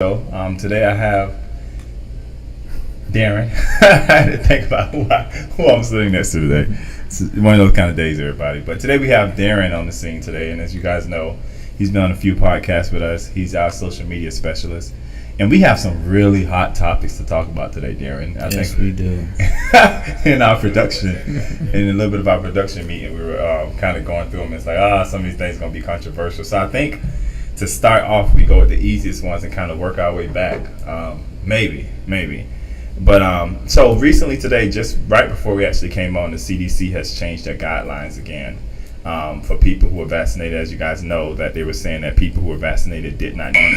Today I have Darin. I had to think about who I'm sitting next to today. It's one of those kind of days, everybody. But today we have Darin on the scene today, and as you guys know, he's been on a few podcasts with us. He's our social media specialist, and we have some really hot topics to talk about today, Darin. Yes, we do. In our production, in a little bit of our production meeting, we were kind of going through them. It's like, some of these things are going to be controversial. So I think to start off, we go with the easiest ones and kind of work our way back. Maybe. But so recently today, just right before we actually came on, the CDC has changed their guidelines again for people who are vaccinated. As you guys know, that they were saying that people who were vaccinated did not need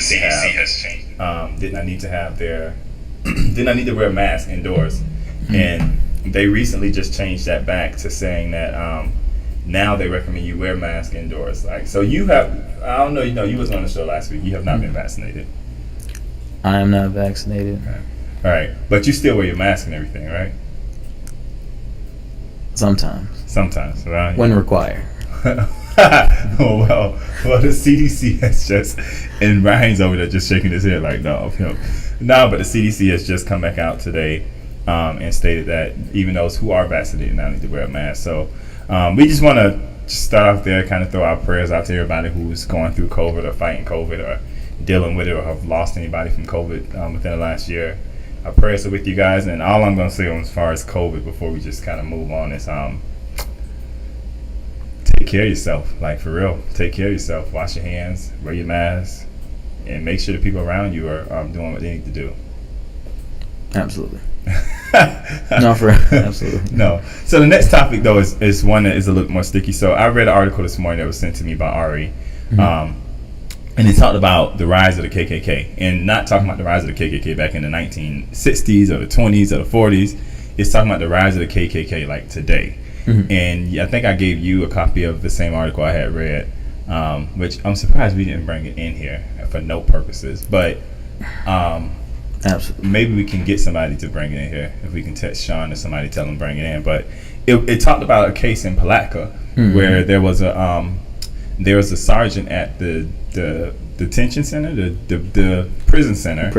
to wear a mask indoors, and they recently just changed that back to saying that now they recommend you wear a mask indoors. Like, so you have, I don't know, you was on the show last week. You have not been vaccinated. I am not vaccinated. Okay. All right, but you still wear your mask and everything, right? Sometimes, right? when required. well, the CDC has just, and Ryan's over there just shaking his head like, no, but the CDC has just come back out today and stated that even those who are vaccinated now need to wear a mask. So we just want to start off there, kind of throw our prayers out to everybody who's going through COVID or fighting COVID or dealing with it or have lost anybody from COVID within the last year. Our prayers are with you guys, and all I'm going to say on as far as COVID before we just kind of move on is take care of yourself. Like, for real, take care of yourself. Wash your hands, wear your mask, and make sure the people around you are doing what they need to do. Absolutely. No, for absolutely. No. So the next topic, though, is one that is a little more sticky. So I read an article this morning that was sent to me by Ari. And it talked about the rise of the KKK, and not talking about the rise of the KKK back in the 1960s or the 20s or the 40s. It's talking about the rise of the KKK like today. And I think I gave you a copy of the same article I had read, which I'm surprised we didn't bring it in here for note purposes. But absolutely, maybe we can get somebody to bring it in here. If we can text Shaun or somebody, tell him bring it in. But it talked about a case in Palatka where there was a sergeant at the detention center, the prison center.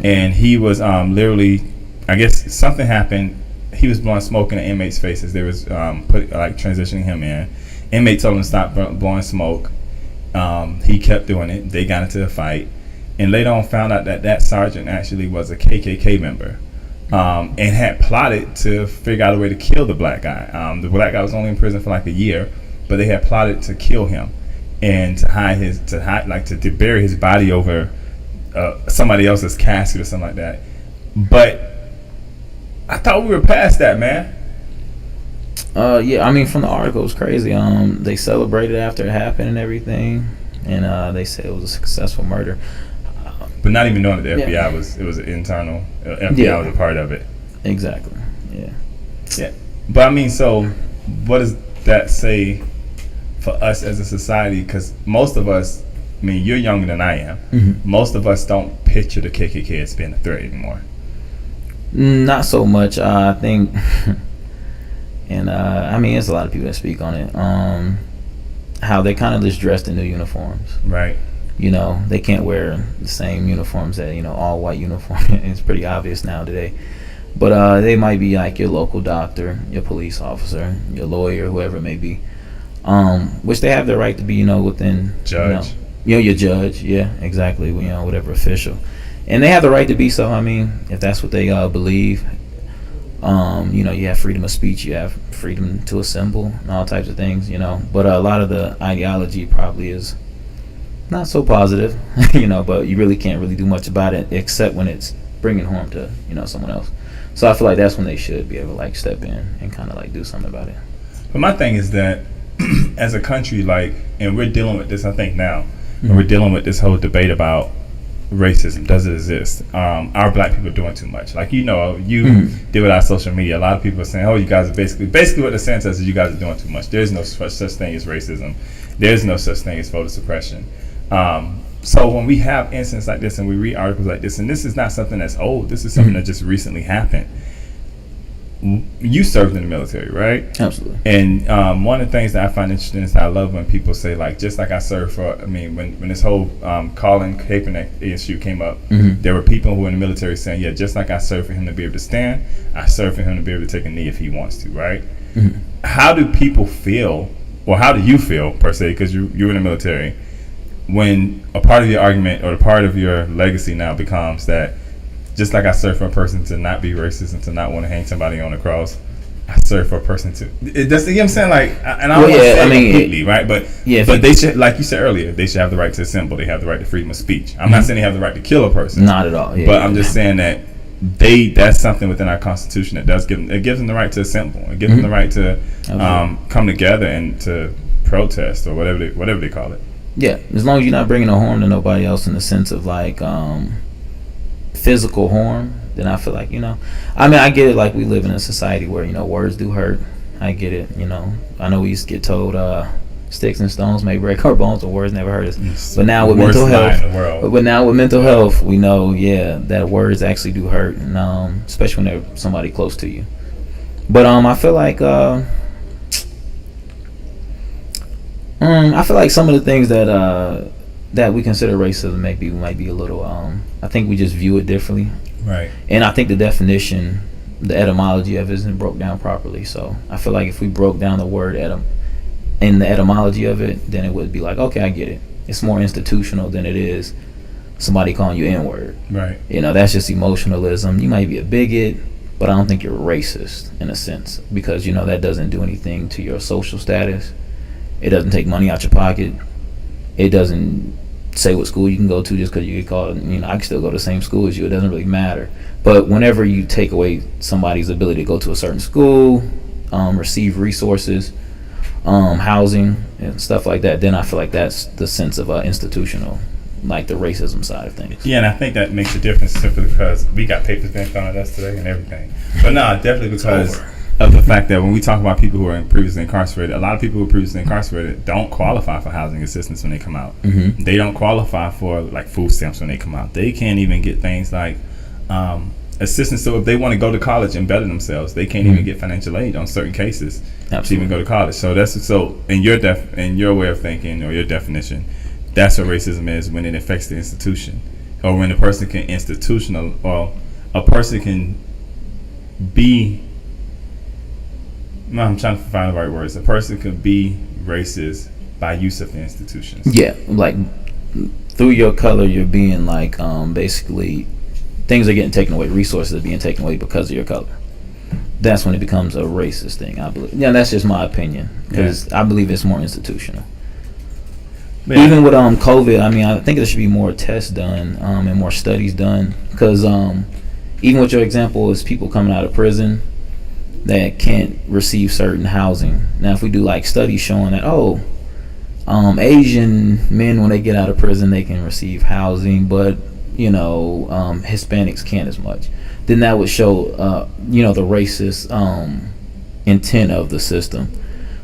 And he was literally, I guess something happened. He was blowing smoke in the inmates' faces. They was transitioning him in. Inmate told him to stop blowing smoke. He kept doing it. They got into a fight, and later on found out that sergeant actually was a KKK member, and had plotted to figure out a way to kill the black guy. The black guy was only in prison for like a year, but they had plotted to kill him and to bury his body over somebody else's casket or something like that. But I thought we were past that, man. Yeah, I mean, from the article, it was crazy. They celebrated after it happened and everything, and they said it was a successful murder. But not even knowing that the FBI was an internal, FBI was a part of it. Exactly. Yeah. But I mean, so what does that say for us as a society? Because most of us, I mean, you're younger than I am. Most of us don't picture the KKK as being a threat anymore. Not so much, I think. And I mean, there's a lot of people that speak on it. How they kind of just dressed in new uniforms. Right. They can't wear the same uniforms that, all white uniform. It's pretty obvious now today. But they might be like your local doctor, your police officer, your lawyer, whoever it may be. Which they have the right to be, within judge. Your judge, yeah, exactly. Whatever official, and they have the right to be so. I mean, if that's what they believe, you have freedom of speech, you have freedom to assemble, and all types of things, But a lot of the ideology probably is not so positive, But you really can't really do much about it except when it's bringing harm to someone else. So I feel like that's when they should be able to step in and kind of do something about it. But my thing is that as a country, and we're dealing with this, I think now, and we're dealing with this whole debate about racism. Does it exist? Our black people are doing too much. You deal with our social media. A lot of people are saying, "Oh, you guys are basically what the saying says is you guys are doing too much." There's no such thing as racism. There's no such thing as voter suppression. So when we have incidents like this and we read articles like this, and this is not something that's old. This is something that just recently happened. you served in the military, right? Absolutely. And one of the things that I find interesting is I love when people say, like, just like I served for, I mean, when this whole Colin Kaepernick issue came up, there were people who were in the military saying, yeah, just like I served for him to be able to stand, I serve for him to be able to take a knee if he wants to, right? How do people feel, or how do you feel, per se, because you were in the military, when a part of your argument or a part of your legacy now becomes that just like I serve for a person to not be racist and to not want to hang somebody on a cross, I serve for a person to. You know what I'm saying? Like, and I don't want to say completely, right? But they should, like you said earlier, they should have the right to assemble. They have the right to freedom of speech. I'm not saying they have the right to kill a person. Not at all. Yeah, but I'm just saying that that's something within our Constitution that does give them. It gives them the right to assemble. It gives them the right to come together and to protest or whatever they call it. Yeah, as long as you're not bringing no harm to nobody else in the sense of like physical harm, then I feel like, I mean, I get it, like we live in a society where, words do hurt. I get it, I know we used to get told sticks and stones may break our bones, but words never hurt us. But now with mental health, we know, that words actually do hurt, and especially when they're somebody close to you. But I feel like some of the things that we consider racism might be a little I think we just view it differently, right? And I think the definition, the etymology of it isn't broke down properly. So I feel like if we broke down the word and the etymology of it, then it would be like, okay, I get it. It's more institutional than it is somebody calling you N-word, right? That's just emotionalism. You might be a bigot, but I don't think you're racist in a sense, because that doesn't do anything to your social status. It doesn't take money out your pocket. It doesn't say what school you can go to just because you get called. I can still go to the same school as you. It doesn't really matter. But whenever you take away somebody's ability to go to a certain school, receive resources, housing, and stuff like that, then I feel like that's the sense of institutional, like the racism side of things. Yeah, and I think that makes a difference simply because we got papers being thrown at us today and everything. But no, definitely because of the fact that when we talk about people who are previously incarcerated, a lot of people who are previously incarcerated don't qualify for housing assistance when they come out. They don't qualify for like food stamps when they come out. They can't even get things like assistance. So if they want to go to college and better themselves, they can't even get financial aid on certain cases to even go to college. So that's in your way of thinking or your definition, that's what racism is, when it affects the institution, or when a person can a person can be. No, I'm trying to find the right words. A person could be racist by use of the institutions. Yeah, like through your color, you're being like basically things are getting taken away, resources are being taken away because of your color. That's when it becomes a racist thing, I believe. Yeah, that's just my opinion, because I believe it's more institutional. Yeah. Even with COVID, I mean, I think there should be more tests done and more studies done, because even with your example is people coming out of prison that can't receive certain housing. Now, if we do like studies showing that, Asian men, when they get out of prison, they can receive housing, but Hispanics can't as much, then that would show the racist intent of the system.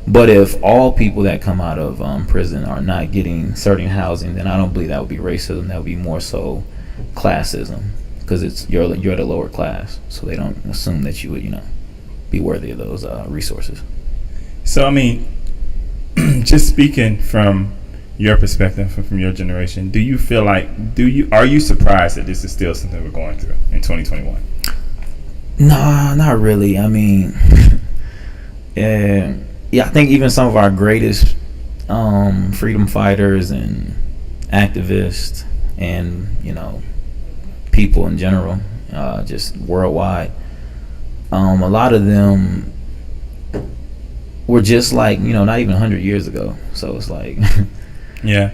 But if all people that come out of prison are not getting certain housing, then I don't believe that would be racism. That would be more so classism, because you're the lower class, so they don't assume that you would be worthy of those resources. So I mean, just speaking from your perspective, from your generation, do you feel like are you surprised that this is still something we're going through in 2021? Nah, not really. I mean, I think even some of our greatest freedom fighters and activists and people in general, just worldwide, a lot of them were just like not even 100 years ago. So it's like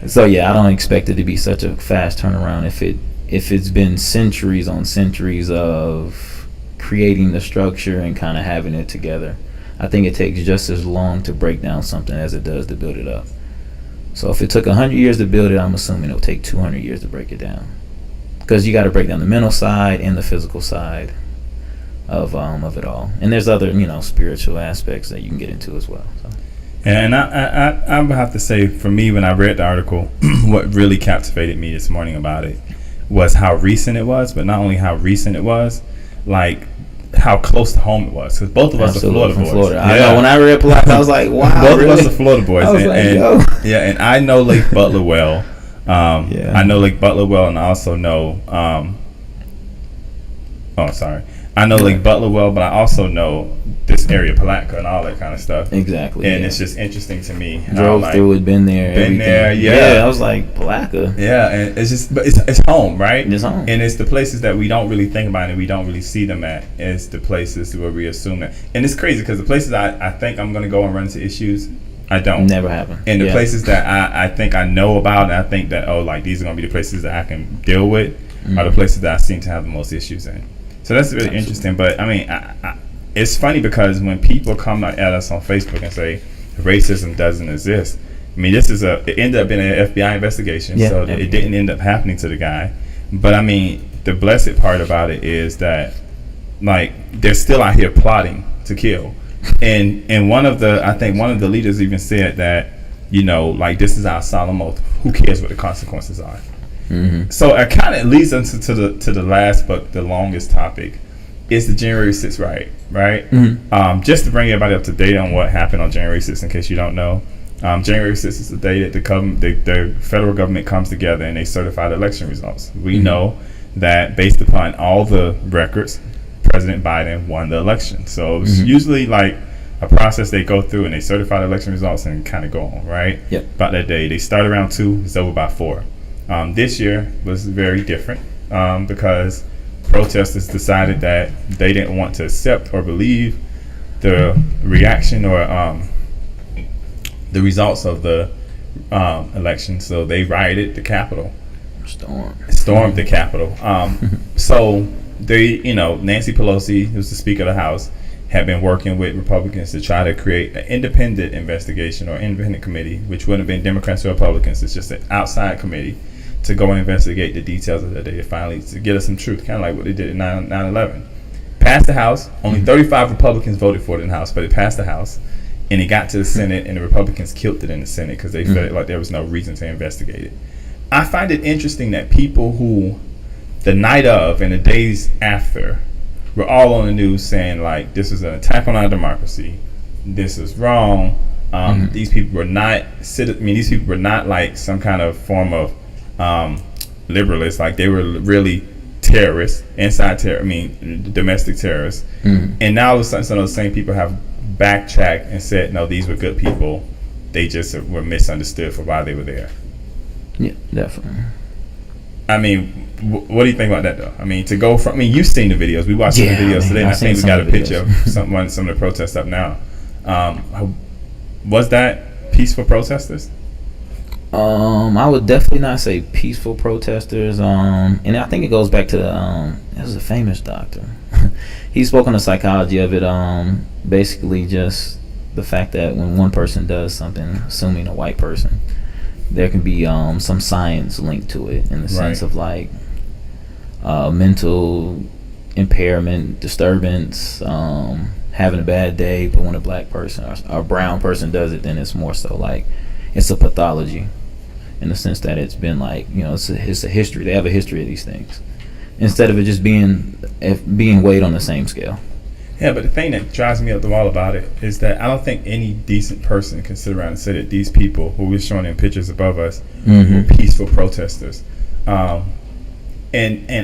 So I don't expect it to be such a fast turnaround if it's been centuries on centuries of creating the structure and kind of having it together. I think it takes just as long to break down something as it does to build it up. So if it took 100 years to build it, I'm assuming it'll take 200 years to break it down, because you got to break down the mental side and the physical side of it all. And there's other spiritual aspects that you can get into as well. So. And I would have to say, for me, when I read the article, what really captivated me this morning about it was how recent it was, but not only how recent it was, like how close to home it was, because both of us are Florida from boys. Florida. Yeah. I know, when I read Palatka, I was like, wow. Both really? of us are Florida boys. I was yo. Yeah, and I know Lake Butler well. I know Lake Butler well, and I also know. I know Lake Butler well, but I also know this area, Palatka, and all that kind of stuff. Exactly. And it's just interesting to me. Drove through it, been there. Yeah. I was like, Palatka. Yeah, and it's just, but it's home, right? It's home. And it's the places that we don't really think about and we don't really see them at. It's the places where we assume that. And it's crazy because the places I think I'm going to go and run into issues, I don't. Never happen. And the places that I think I know about and I think that, like, these are going to be the places that I can deal with are the places that I seem to have the most issues in. So that's really interesting. But, I mean, it's funny because when people come at us on Facebook and say racism doesn't exist, I mean, it ended up being an FBI investigation, so it didn't end up happening to the guy. But, I mean, the blessed part about it is that, like, they're still out here plotting to kill. And one of the leaders even said that, you know, like, this is our solemn oath. Who cares what the consequences are? Mm-hmm. So it kind of leads us to the last but the longest topic is the January 6th riot, right? Mm-hmm. Just to bring everybody up to date on what happened on January 6th, in case you don't know, January 6th is the day that the federal government comes together and they certify the election results. We know that based upon all the records, President Biden won the election. So it's usually like a process they go through and they certify the election results and kind of go on, right? Yep. About that day. They start around 2, it's over by 4. This year was very different because protesters decided that they didn't want to accept or believe the reaction or the results of the election. So they rioted the Capitol. Stormed the Capitol. So they, Nancy Pelosi, who's the Speaker of the House, had been working with Republicans to try to create an independent investigation or independent committee, which wouldn't have been Democrats or Republicans. It's just an outside committee to go and investigate the details of the day, finally to get us some truth, kind of like what they did in 9/11. Passed the House. Only 35 Republicans voted for it in the House, but it passed the House, and it got to the Senate, and the Republicans killed it in the Senate because they felt like there was no reason to investigate it. I find it interesting that people who, the night of and the days after, were all on the news saying, like, this is an attack on our democracy, this is wrong. These people were not these people were not like some kind of form of liberalists. Like, they were really terrorists, domestic terrorists. And now all of a sudden some of those same people have backtracked and said, no, these were good people, they just were misunderstood for why they were there. Yeah, definitely. I mean, what do you think about that, though? I mean, to go from, you've seen the videos. We watched the videos today, and I think we got a picture of some of the protests up now. Was that peaceful protesters? I would definitely not say peaceful protesters. And I think it goes back to this is a famous doctor. He spoke on the psychology of it. Basically, just the fact that when one person does something, assuming a white person, there can be some science linked to it in the sense of like mental impairment, disturbance, having a bad day. But when a black person or a brown person does it, then it's more so like it's a pathology in the sense that it's been like, it's a history. They have a history of these things instead of it just being weighed on the same scale. Yeah, but the thing that drives me up the wall about it is that I don't think any decent person can sit around and say that these people who we're showing in pictures above us were peaceful protesters. And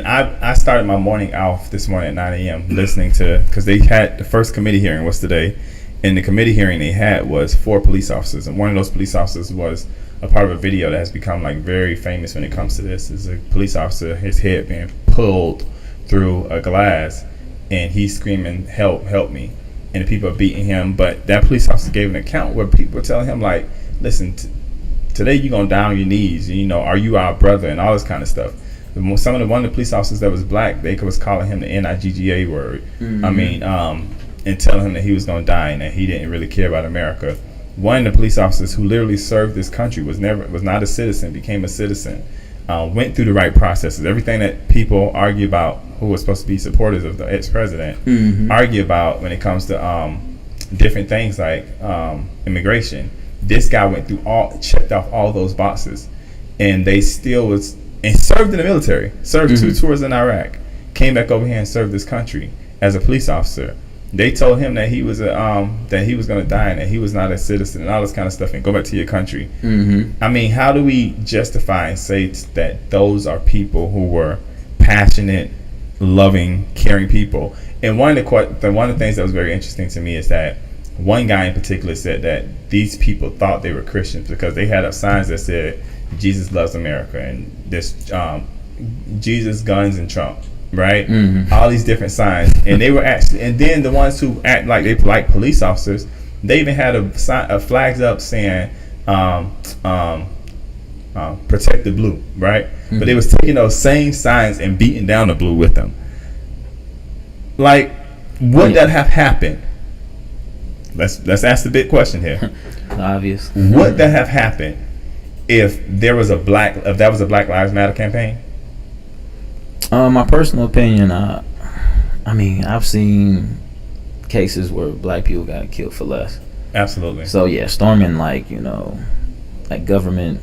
I started my morning off this morning at 9 a.m. listening to, because they had the first committee hearing was today, and the committee hearing they had was 4 police officers, and one of those police officers was a part of a video that has become like very famous when it comes to this. Is a police officer, his head being pulled through a glass, and he's screaming, help me, and the people are beating him. But that police officer gave an account where people were telling him, like, listen, today you're going to down on your knees, are you our brother, and all this kind of stuff. One of the police officers that was black, they was calling him the NIGGA word. And telling him that he was going to die and that he didn't really care about America. One of the police officers who literally served this country was not a citizen, became a citizen, went through the right processes. Everything that people argue about, who was supposed to be supporters of the ex-president, argue about when it comes to different things like immigration. This guy went through checked off all those boxes, and they still was, and served in the military, served 2 tours in Iraq, came back over here and served this country, as a police officer. They told him that he was that he was going to die and that he was not a citizen and all this kind of stuff and go back to your country. I mean, how do we justify and say that those are people who were passionate, loving, caring people? And one of the things that was very interesting to me is that one guy in particular said that these people thought they were Christians because they had up signs that said Jesus loves America and this Jesus, guns, and Trump. Right, all these different signs, and they were actually, and then the ones who act like they like police officers, they even had a flags up saying protect the blue, right? But they was taking those same signs and beating down the blue with them. Like, would that have happened? Let's ask the big question here. Obvious. Would that have happened if that was a Black Lives Matter campaign? My personal opinion, I mean, I've seen cases where black people got killed for less. Absolutely. So yeah, storming like government,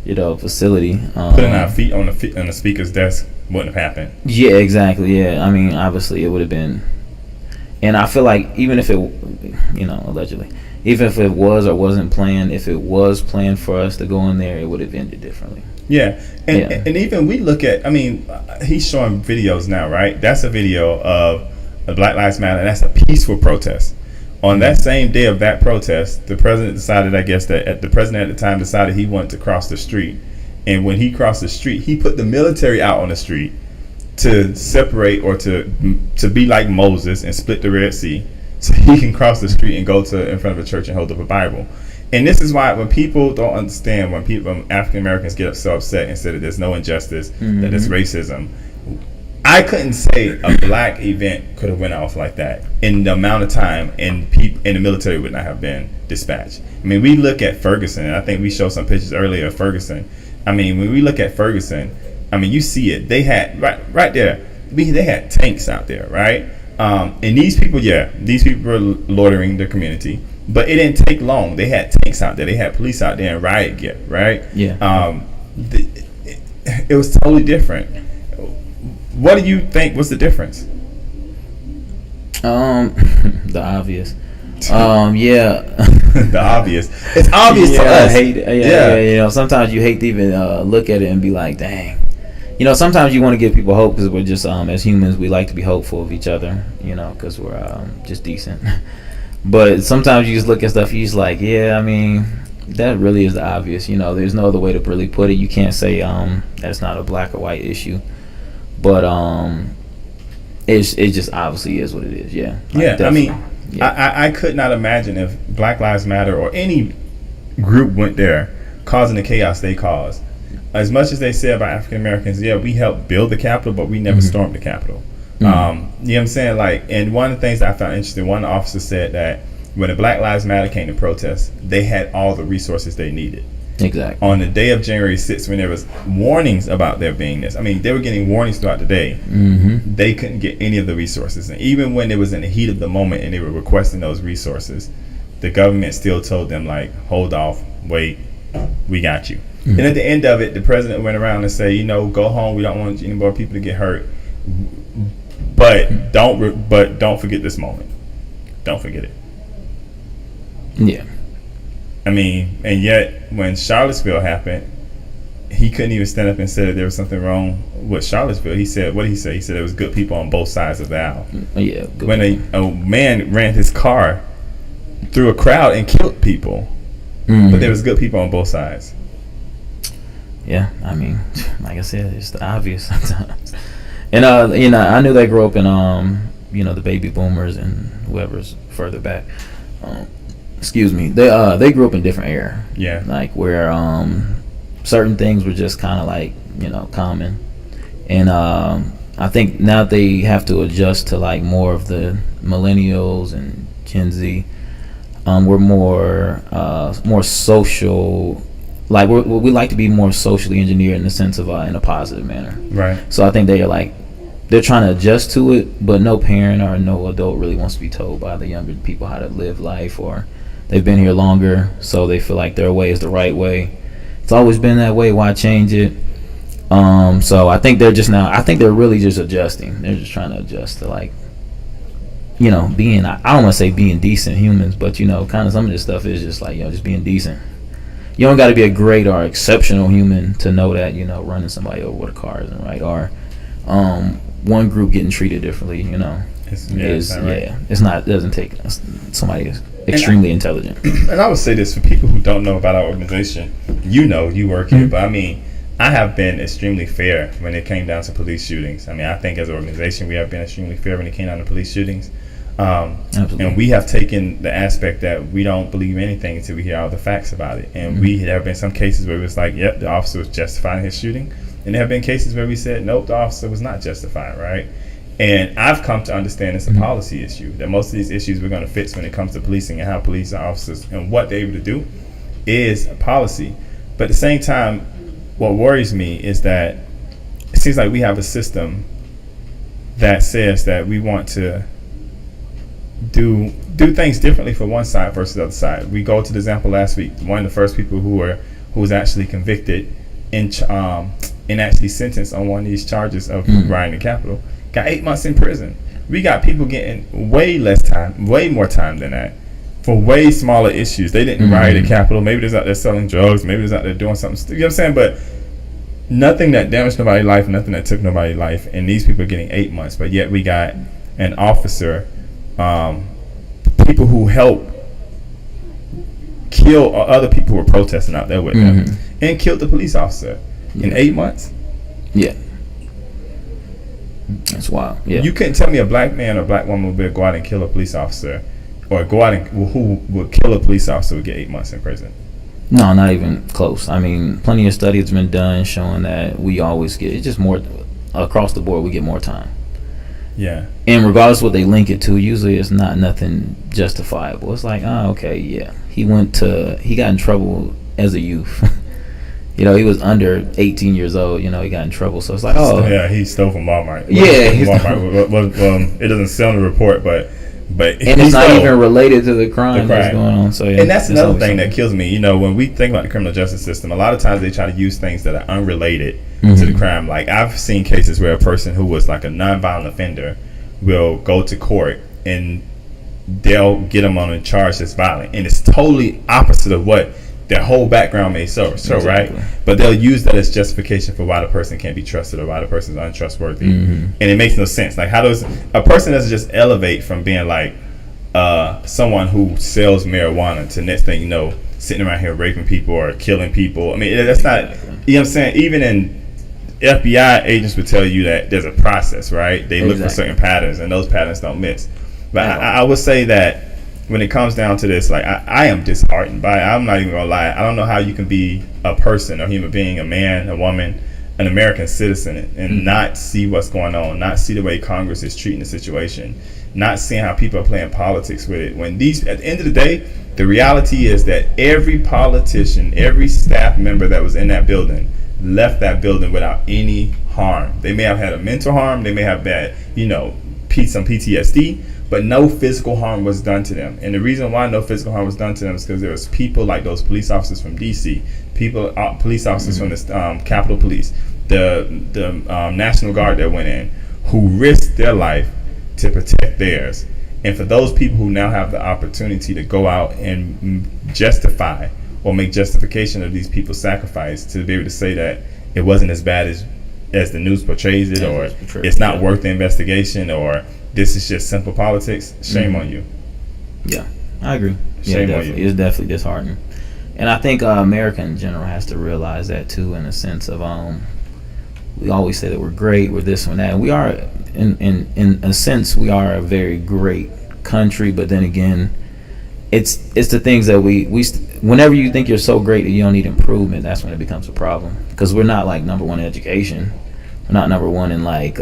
facility. Putting our feet on the speaker's desk wouldn't have happened. Yeah, exactly. Yeah, I mean, obviously it would have been, and I feel like even if it, allegedly, even if it was or wasn't planned, if it was planned for us to go in there, it would have ended differently. Yeah, and even we look at, I mean, he's showing videos now, right? That's a video of Black Lives Matter, and that's a peaceful protest. On that same day of that protest, the president decided, I guess, that the president at the time decided he wanted to cross the street. And when he crossed the street, he put the military out on the street to separate or to be like Moses and split the Red Sea so he can cross the street and go in front of a church and hold up a Bible. And this is why when people don't understand, when African Americans get so upset and say that there's no injustice, that there's racism, I couldn't say a black event could have went off like that in the amount of time and the military would not have been dispatched. I mean, we look at Ferguson, and I think we showed some pictures earlier of Ferguson. I mean, when we look at Ferguson, I mean, you see it. They had right there. They had tanks out there, right? And these people were loitering the community. But it didn't take long. They had tanks out there. They had police out there in riot gear, right? Yeah. It was totally different. What do you think was the difference? The obvious. Yeah. The obvious. It's obvious to us. I hate it. Yeah. Sometimes you hate to even look at it and be like, dang. Sometimes you want to give people hope because we're just, as humans, we like to be hopeful of each other, because we're just decent. But sometimes you just look at stuff, you're just like, yeah, I mean, that really is the obvious. There's no other way to really put it. You can't say that's not a black or white issue. But it just obviously is what it is. Yeah. I mean, I could not imagine if Black Lives Matter or any group went there causing the chaos they caused. As much as they say about African Americans, yeah, we helped build the Capitol, but we never stormed the Capitol. You know what I'm saying? Like, and one of the things that I found interesting, one officer said that when the Black Lives Matter came to protest, they had all the resources they needed. Exactly. On the day of January 6th, when there was warnings about there being this, I mean, they were getting warnings throughout the day. They couldn't get any of the resources. And even when it was in the heat of the moment and they were requesting those resources, the government still told them, like, hold off, wait, we got you. And at the end of it, the president went around and said, go home. We don't want any more people to get hurt. But don't forget this moment. Don't forget it. Yeah. I mean, and yet when Charlottesville happened, he couldn't even stand up and say that there was something wrong with Charlottesville. He said, what did he say? He said there was good people on both sides of the aisle. Yeah. When a man ran his car through a crowd and killed people, but there was good people on both sides. Yeah, I mean, like I said, it's the obvious sometimes. And I knew they grew up in the baby boomers and whoever's further back. Excuse me. They grew up in different era. Yeah. Like where certain things were just kind of like common, and I think now they have to adjust to like more of the millennials and Gen Z. We're more social. Like we like to be more socially engineered in the sense of in a positive manner. Right. So I think they're trying to adjust to it, but no parent or no adult really wants to be told by the younger people how to live life, or they've been here longer, so they feel like their way is the right way. It's always been that way. Why change it? So I think they're really just adjusting. They're just trying to adjust to, like, being, I don't want to say being decent humans, but kind of some of this stuff is just like, just being decent. You don't got to be a great or exceptional human to know that, running somebody over with a car isn't right, or one group getting treated differently, it doesn't take somebody extremely intelligent. And I would say this for people who don't know about our organization. You work here, but I mean, I have been extremely fair when it came down to police shootings. I mean, I think as an organization we have been extremely fair when it came down to police shootings. And we have taken the aspect that we don't believe anything until we hear all the facts about it. And there have been some cases where it was like, yep, the officer was justified in his shooting. And there have been cases where we said, nope, the officer was not justified, right? And I've come to understand it's a policy issue, that most of these issues we're going to fix when it comes to policing and how police officers and what they're able to do is a policy. But at the same time, what worries me is that it seems like we have a system that says that we want to do things differently for one side versus the other side. We go to the example last week. One of the first people who was actually convicted and actually sentenced on one of these charges of rioting the Capitol got 8 months in prison. We got people getting way more time than that for way smaller issues. They didn't riot the Capitol. Maybe they're out there selling drugs. Maybe they're out there doing something. You know what I'm saying? But nothing that damaged nobody's life, nothing that took nobody's life. And these people are getting 8 months. But yet we got an officer, people who helped kill other people who were protesting out there with them, and killed the police officer in 8 months. Yeah. That's wild. Yeah. You couldn't tell me a black man or black woman would go out and kill a police officer, or go out and who would kill a police officer would get 8 months in prison. No, not even close. I mean, plenty of studies have been done showing that we always get, it's just more across the board, we get more time. Yeah. And regardless of what they link it to, usually it's not nothing justifiable. It's like, oh, okay, yeah. He got in trouble as a youth. He was under 18 years old. He got in trouble. So it's like, oh. Yeah, he stole from Walmart. Yeah. It doesn't say on the report, but and it's not even related to the crime that's going on. So yeah, and that's another thing that kills me. When we think about the criminal justice system, a lot of times they try to use things that are unrelated to the crime. Like, I've seen cases where a person who was like a nonviolent offender will go to court and they'll get them on a charge that's violent, and it's totally opposite of what their whole background may show, exactly. Right? But they'll use that as justification for why the person can't be trusted or why the person's untrustworthy. And it makes no sense. Like, how does a person doesn't just elevate from being like someone who sells marijuana to next thing you know, sitting around here raping people or killing people? I mean, that's not, you know what I'm saying? Even in FBI, agents would tell you that there's a process, right? They look for certain patterns, and those patterns don't miss. But I would say that when it comes down to this, like, I am disheartened by it. I'm not even gonna lie. I don't know how you can be a person, a human being, a man, a woman, an American citizen, and not see what's going on, not see the way Congress is treating the situation, not seeing how people are playing politics with it. When at the end of the day, the reality is that every politician, every staff member that was in that building left that building without any harm. They may have had a mental harm, they may have bad, some PTSD, but no physical harm was done to them. And the reason why no physical harm was done to them is because there was people like those police officers from DC, police officers from the Capitol Police, the National Guard that went in, who risked their life to protect theirs. And for those people who now have the opportunity to go out and justify or make justification of these people's sacrifice, to be able to say that it wasn't as bad as the news portrays it, or it's not worth the investigation, or this is just simple politics, shame on you. Yeah, I agree. Shame on you. It's definitely disheartening. And I think America in general has to realize that too, in a sense of we always say that we're great, we're this and that. And we are, in a sense, we are a very great country, but then again, it's the things that we whenever you think you're so great that you don't need improvement, that's when it becomes a problem. Because we're not like number one in education, we're not number one in like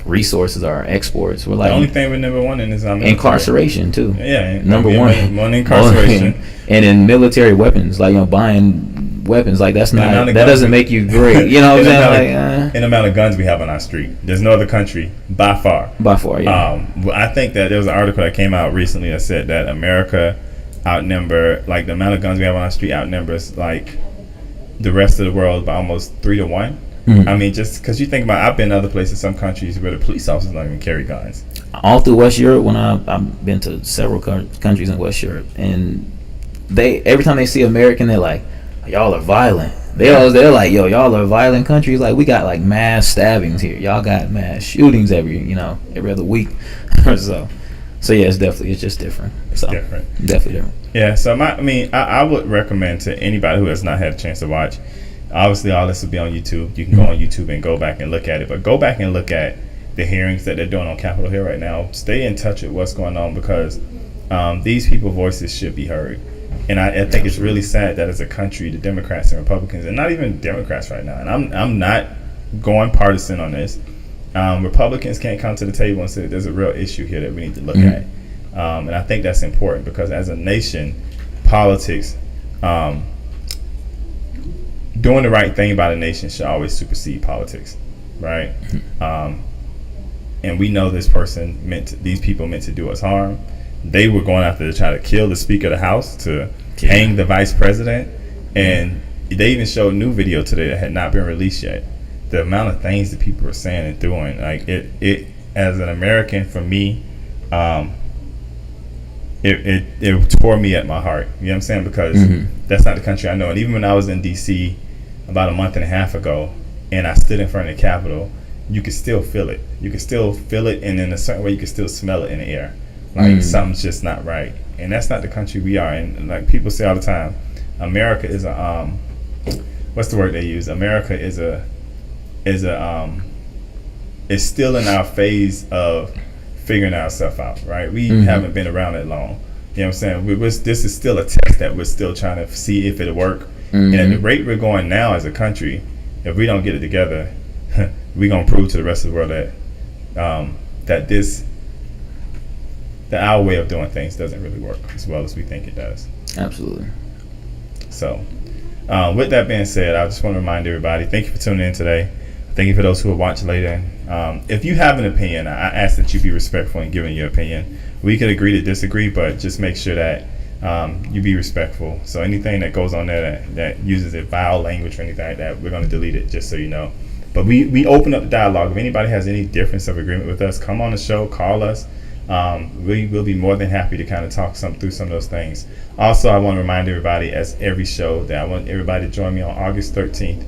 resources or exports. We're like the only thing we're number one in is incarceration too. Yeah, number one incarceration, and in military weapons, like buying weapons, like that doesn't make you great. You know what I'm saying? In the amount of guns we have on our street, there's no other country by far. Yeah. I think that there was an article that came out recently that said that America the amount of guns we have on our street outnumbers like the rest of the world by almost 3-1. I mean, just because you think about, I've been to other places, some countries where the police officers don't even carry guns. All through West Europe, when I've been to several countries in West Europe, and they every time they see American, they're like, y'all are violent. They're like, yo, y'all are violent countries. Like, we got like mass stabbings here. Y'all got mass shootings every other week or so. So yeah, it's just different. It's different. Definitely different. Yeah. So I would recommend to anybody who has not had a chance to watch. Obviously, all this will be on YouTube. You can go on YouTube and go back and look at it. But go back and look at the hearings that they're doing on Capitol Hill right now. Stay in touch with what's going on, because these people's voices should be heard. And I think it's really sad that as a country, the Democrats and Republicans, and not even Democrats right now, and I'm not going partisan on this, Republicans can't come to the table and say there's a real issue here that we need to look at. And I think that's important, because as a nation, politics, doing the right thing by the nation should always supersede politics, right? And we know these people meant to do us harm. They were going after to try to kill the Speaker of the House, to hang the Vice President, and they even showed a new video today that had not been released yet. The amount of things that people were saying and doing, like it as an American, for me, it tore me at my heart. You know what I'm saying? Because that's not the country I know. And even when I was in D.C. about a month and a half ago, and I stood in front of the Capitol, you could still feel it. You could still feel it, and in a certain way, you could still smell it in the air. Like something's just not right, and that's not the country we are. And like people say all the time, America is a what's the word they use? America is still in our phase of figuring ourselves out. Right? We haven't been around that long. You know what I'm saying? This is still a test that we're still trying to see if it'll work. And at the rate we're going now as a country, if we don't get it together, we're gonna prove to the rest of the world that our way of doing things doesn't really work as well as we think it does. Absolutely. So, with that being said, I just want to remind everybody, thank you for tuning in today. Thank you for those who will watch later. If you have an opinion, I ask that you be respectful in giving your opinion. We could agree to disagree, but just make sure that you be respectful. So anything that goes on there that uses a vile language or anything like that, we're going to delete it, just so you know. But we open up the dialogue. If anybody has any difference of agreement with us, come on the show, call us. We will be more than happy to kind of talk through some of those things. Also, I want to remind everybody, as every show, that I want everybody to join me on August 13th,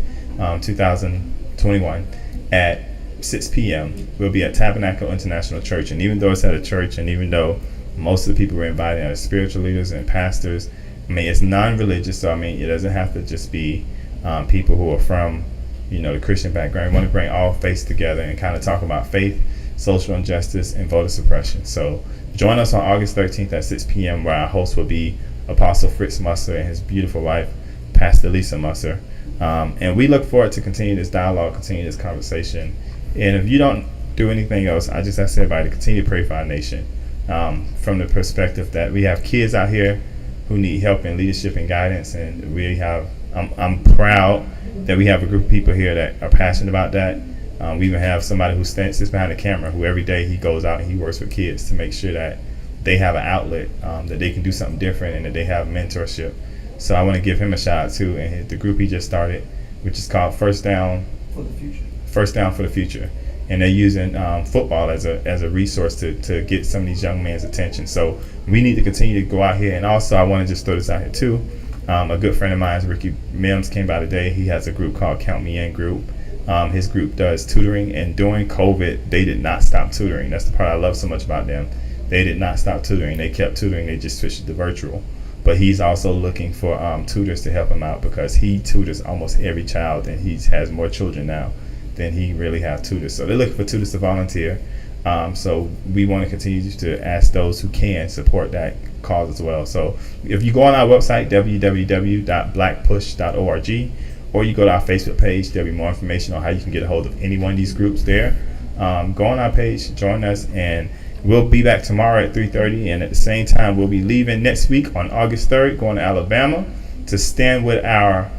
2021 at 6 p.m. We'll be at Tabernacle International Church. And even though it's at a church, and even though most of the people we're inviting are spiritual leaders and pastors, it's non-religious, so it doesn't have to just be people who are from the Christian background. We want to bring all faiths together and kind of talk about faith, social injustice, and voter suppression. So join us on August 13th at 6 p.m. where our host will be Apostle Fritz Musser and his beautiful wife, Pastor Lisa Musser. And we look forward to continue this dialogue, continue this conversation. And if you don't do anything else, I just ask everybody to continue to pray for our nation, from the perspective that we have kids out here who need help and leadership and guidance. And I'm proud that we have a group of people here that are passionate about that. We even have somebody who sits behind the camera, who every day he goes out and he works with kids to make sure that they have an outlet, that they can do something different, and that they have mentorship. So I want to give him a shout out too, and the group he just started, which is called First Down for the Future. First Down for the Future, and they're using football as a resource to get some of these young men's attention. So we need to continue to go out here. And also, I want to just throw this out here too. A good friend of mine, Ricky Mims, came by today. He has a group called Count Me In Group. His group does tutoring, and during COVID, they did not stop tutoring. That's the part I love so much about them. They did not stop tutoring. They kept tutoring. They just switched to virtual. But he's also looking for tutors to help him out, because he tutors almost every child, and he has more children now than he really has tutors. So they're looking for tutors to volunteer. So we want to continue to ask those who can support that cause as well. So if you go on our website, www.blackpush.org, or you go to our Facebook page, there'll be more information on how you can get a hold of any one of these groups there. Go on our page, join us, and we'll be back tomorrow at 3:30. And at the same time, we'll be leaving next week on August 3rd, going to Alabama to stand with our,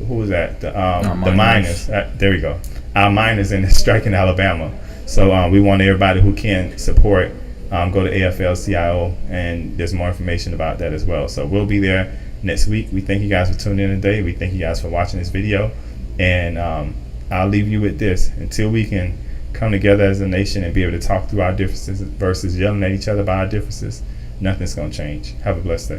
who was that? The miners. There we go. Our miners in the strike in Alabama. So we want everybody who can support, go to AFL-CIO, and there's more information about that as well. So we'll be there next week. We thank you guys for tuning in today. We thank you guys for watching this video. And I'll leave you with this. Until we can come together as a nation and be able to talk through our differences versus yelling at each other about our differences, nothing's going to change. Have a blessed day.